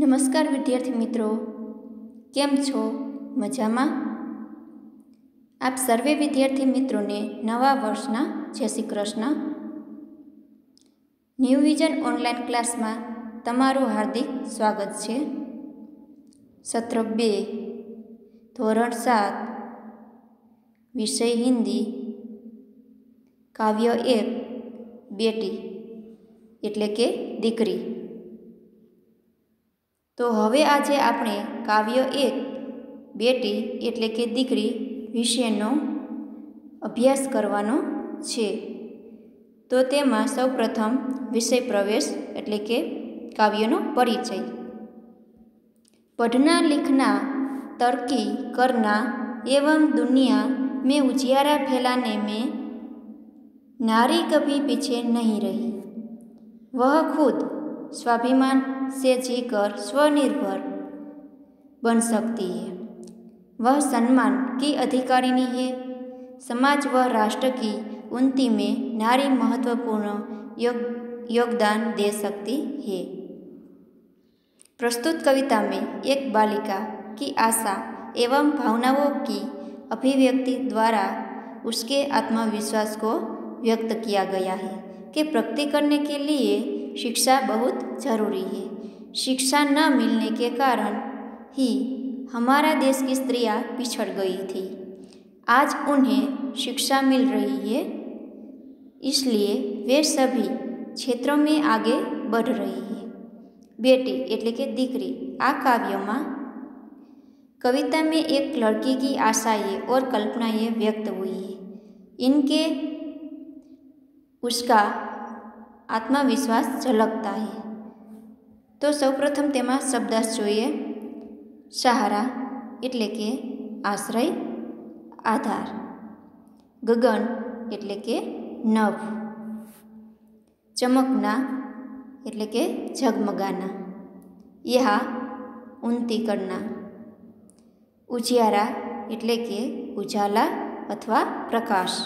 નમસ્કાર વિદ્યાર્થી મિત્રો, કેમ છો? મજામાં? આપ સર્વે વિદ્યાર્થી મિત્રોને નવા વર્ષના જય Shri Krishna. New vision online ક્લાસમાં તમારું હાર્દિક સ્વાગત છે. સત્ર 2, ધોરણ 7, વિષય હિન્દી, કાવ્ય 1, બેટી એટલે કે દીકરી. તો હવે આજે આપણે કાવ્ય 1, બેટી એટલે કે દીકરી વિશેનો અભ્યાસ કરવાનો છે. તો તેમાં સૌપ્રથમ વિષય પ્રવેશ એટલે કે કાવ્યનો પરિચય. પઢના લિખના તરકી કરના एवं दुनिया में उजियारा फैलाने में नारी कभी पीछे नहीं रही. वह खुद स्वाभिमान से जीकर स्वनिर्भर बन सकती है. वह सम्मान की अधिकारिणी है. समाज व राष्ट्र की उन्नति में नारी महत्वपूर्ण योगदान दे सकती है. प्रस्तुत कविता में एक बालिका की आशा एवं भावनाओं की अभिव्यक्ति द्वारा उसके आत्मविश्वास को व्यक्त किया गया है कि प्रगति करने के लिए शिक्षा बहुत जरूरी है. शिक्षा न मिलने के कारण ही हमारा देश की स्त्रियां पिछड़ गई थी. आज उन्हें शिक्षा मिल रही है, इसलिए वे सभी क्षेत्रों में आगे बढ़ रही है. बेटी એટલે કે દીકરી આ કાવ્યમાં कविता में एक लड़की की आशाएं और कल्पनाएं व्यक्त हुई है. इनके उसका आत्मविश्वास झलकता है. तो સૌપ્રથમ તેમાં શબ્દાર્થ જોઈએ. સહારા એટલે કે આશ્રય, આધાર. ગગન એટલે કે નભ. ચમકના એટલે કે ઝગમગાના. યહા ઉન્નતિ કરના. ઉજિયારા એટલે કે ઉજાલા અથવા પ્રકાશ.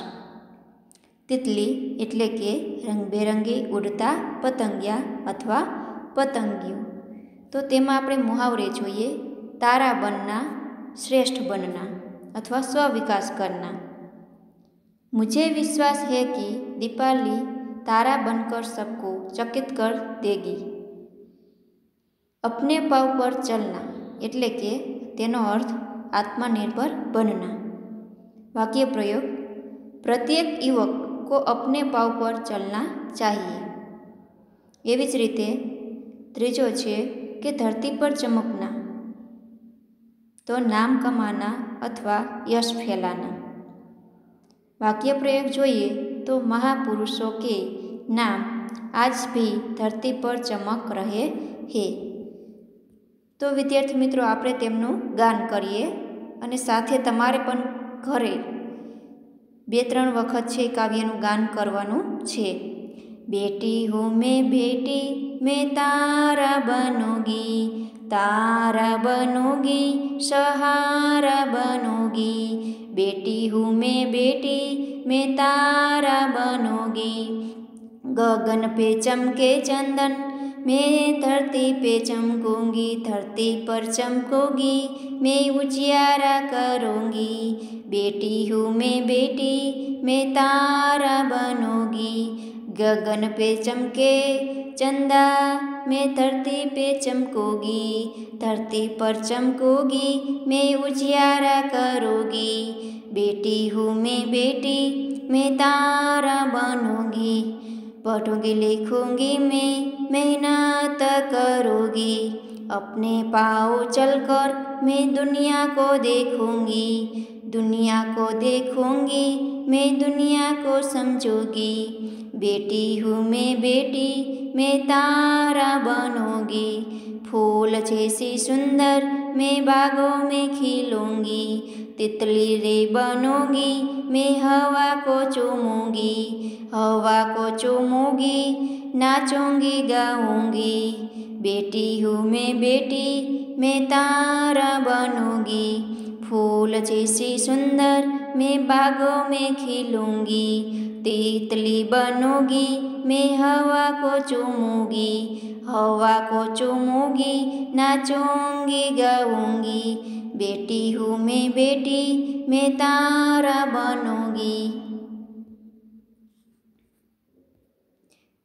તિતલી એટલે કે રંગબેરંગી ઉડતા પતંગિયા અથવા પતંગિયું. તો તેમાં આપણે મુહાવરે જોઈએ. તારા બનના, શ્રેષ્ઠ બનના અથવા સ્વવિકાસ કરના. मुझे विश्वास है कि दीपाली तारा बनकर सबको चकित कर देगी. अपने पाव पर चलना એટલે કે તેનો અર્થ आत्मनिर्भर बनना. वाक्य प्रयोग. प्रत्येक युवक को अपने पाव पर चलना चाहिए. એવી જ રીતે ત્રીજો છે કે ધરતી પર ચમકના, તો નામ કમાના અથવા યશ ફેલાના. वाक्य प्रयोग જોઈએ તો महापुरुषों के नाम आज भी धरती पर चमक रहे हैं. તો વિદ્યાર્થી મિત્રો, આપણે તેમનું ગાન કરીએ અને સાથે તમારે પણ ઘરે 2-3 વખત છે કાવ્યનું ગાન કરવાનું છે. બેટી હું મેં બેટી મેં તારા બનોગી, તારા બનોગી સહારા બનોગી. बेटी हूँ मैं बेटी मैं तारा बनोगी. गगन पे चमके चंदन मैं धरती पे चमकूंगी. धरती पर चमकूंगी मैं उजियारा करूँगी. बेटी हूँ मैं बेटी मैं तारा बनोगी. गगन पे चमके चंदा मैं धरती पे चमकूंगी. धरती पर चमकूंगी मैं उजियारा करूँगी. बेटी हूँ मैं बेटी मैं तारा बनूंगी. पढ़ूंगी लिखूंगी मैं मेहनत करूँगी. अपने पाँव चलकर मैं दुनिया को देखूंगी. दुनिया को देखूंगी मैं दुनिया को समझूंगी. बेटी हूँ मैं बेटी मैं तारा बनूंगी. फूल जैसी सुंदर मैं बागों में खिलूंगी. तितली रे बनूंगी मैं हवा को चूमूंगी. हवा को चूमूंगी नाचूंगी गाऊंगी. बेटी हूँ मैं बेटी मैं तारा बनूंगी. फूल जैसी सुंदर मैं बागों में खिलूंगी. तितली बनूंगी मैं हवा को चूमूंगी. हवा को चूमूंगी, नाचूंगी गाऊंगी, बेटी हूँ मैं बेटी, मैं तारा बनूंगी।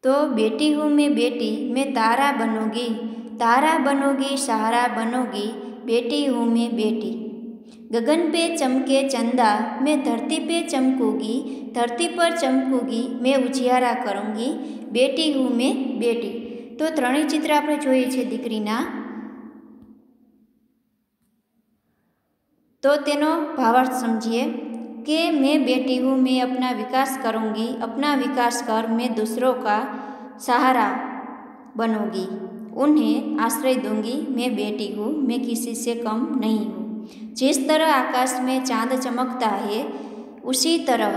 तो बेटी हूँ मैं बेटी, मैं तारा बनूंगी, तारा बनूंगी, सहारा बनूंगी, बेटी हूँ मैं बेटी। गगन पे चमके चंदा, मैं धरती पे चमकूंगी, धरती पर चमकूंगी, मैं उजियारा करूंगी, बेटी हूँ मैं बेटी। तो ત્રણેય ચિત્ર આપણે જોઈએ છે દીકરીના, तो तेनो भावार्थ समझिए कि मैं बेटी हूँ, मैं अपना विकास करूँगी, अपना विकास कर मैं दूसरों का सहारा बनूँगी, उन्हें आश्रय दूँगी, मैं बेटी हूँ, मैं किसी से कम नहीं हूँ। जिस तरह आकाश में चांद चमकता है, उसी तरह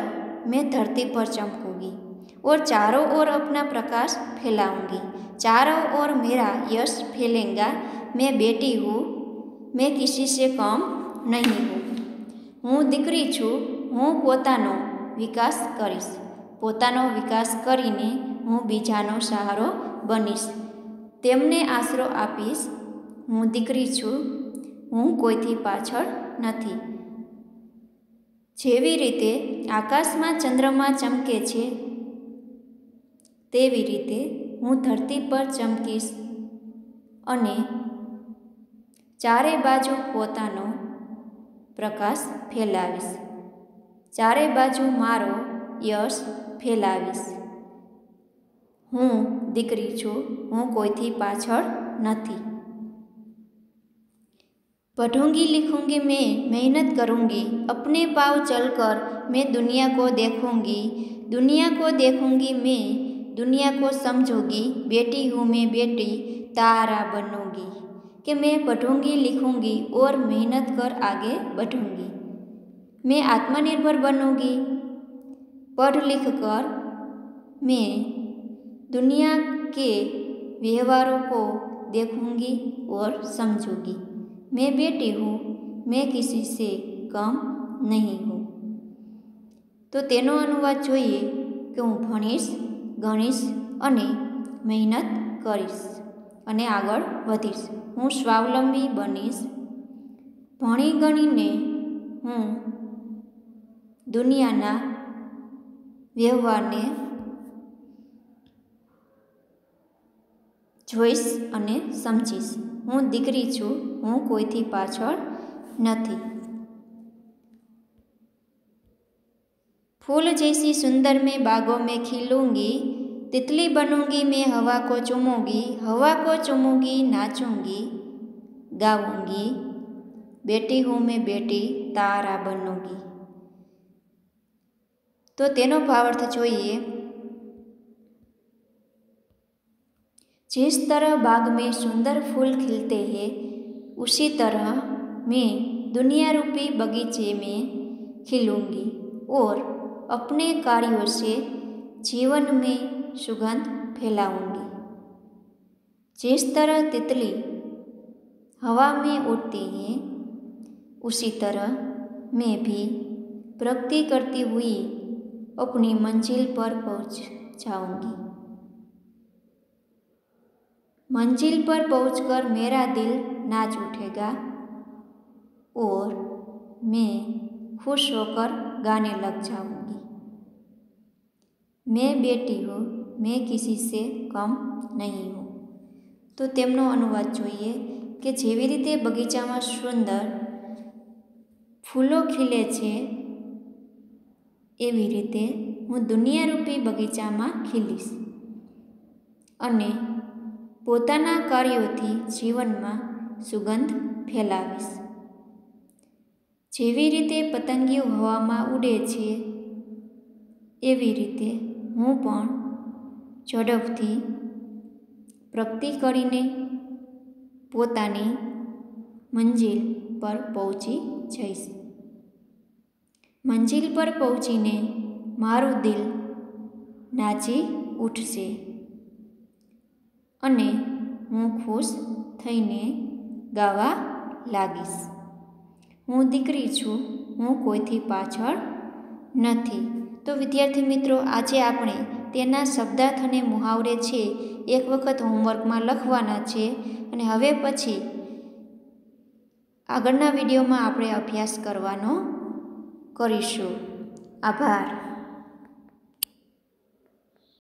मैं धरती पर चमकूँगी और चारों ओर अपना प्रकाश फैलाऊँगी, चारों ओर मेरा यश फैलेगा, मैं बेटी हूँ, मैं किसी से कम नहीं हूँ। हूँ दीकरी छूँ, हूँ पोतानो विकास करीश, पोतानो विकास करीने हूँ बीजानो सहारो बनीश, तेमने आसरो आपीश। हूँ दीकरी छूँ, हूँ कोईथी पाछळ नथी। जेवी रीते आकाशमां चंद्रमा चमके छे, तेवी रीते हूँ धरती पर चमकीश अने चारे बाजू पोतानो प्रकाश फैलावीश, चारे बाजू मारो यश फैलावीश। हूँ दीकरी छूँ, हूँ कोईथी पाछळ नथी। पढ़ूंगी लिखूंगी मैं, मेहनत करूंगी, अपने पाँव चलकर मैं दुनिया को देखूंगी, दुनिया को देखूंगी मैं, दुनिया को समझूंगी, बेटी हूँ मैं बेटी, तारा बनूंगी। कि मैं पढ़ूंगी लिखूंगी और मेहनत कर आगे बढ़ूंगी, मैं आत्मनिर्भर बनूंगी, पढ़ लिख कर मैं दुनिया के व्यवहारों को देखूंगी और समझूंगी, मैं बेटी हूँ, मैं किसी से कम नहीं हूँ। तो तेनो अनुवाद जोईए कि हूँ भणीश, गणीश अने मेहनत करीश अने आगळ वधीश, हूँ स्वावलंबी बनीश, भणी गणीने हूँ दुनियाना व्यवहारने જોઈશ અને સમજીશ, હું દીકરી છું, હું કોઈથી પાછળ નથી। फूल जैसी सुंदर मैं बागों में खिलूंगी, तितली बनूंगी मैं हवा को चूमूंगी, हवा को चूमूंगी, नाचूंगी गाऊंगी, बेटी हूँ मैं बेटी, तारा बनूंगी। तो तेनो भावार्थ जोईए। जिस तरह बाग में सुंदर फूल खिलते हैं, उसी तरह मैं दुनिया रूपी बगीचे में खिलूंगी और अपने कार्यों से जीवन में सुगंध फैलाऊंगी। जिस तरह तितली हवा में उड़ती है, उसी तरह मैं भी प्रगति करती हुई अपनी मंजिल पर पहुंच जाऊंगी। मंजिल पर पहुंचकर मेरा दिल नाच उठेगा और मैं खुश होकर गाने लग जाऊंगी। मैं बेटी हूँ, मैं किसी से कम नहीं हूँ। तो तेमनो अनुवाद जोईए कि जेवी रीते बगीचामां सुंदर फूलो खिले छे, एवी रीते हूँ दुनिया रूपी बगीचामां खिलीश अने पोताना कार्योथी जीवनमां सुगंध फैलावीश। जेवी रीते पतंगियो हवामां उड़े छे, एवी रीते हूँ पण झड़पथी प्रगति करीने पोतानी मंजिल पर पहोंची जईश। मंजिल पर पहोंचीने मारू दिल नाची उठशे अने हूँ खुश थईने गावा लागीश। हूँ दीकरी छूँ, हूँ कोईथी पाछळ नथी। तो विद्यार्थी मित्रों, आज आपणे તેના શબ્દાર્થ અને મુહાવરે છે એક વખત હોમવર્કમાં લખવાના છે અને હવે પછી આગળના વિડીયોમાં આપણે અભ્યાસ કરવાનો કરીશું. આભાર.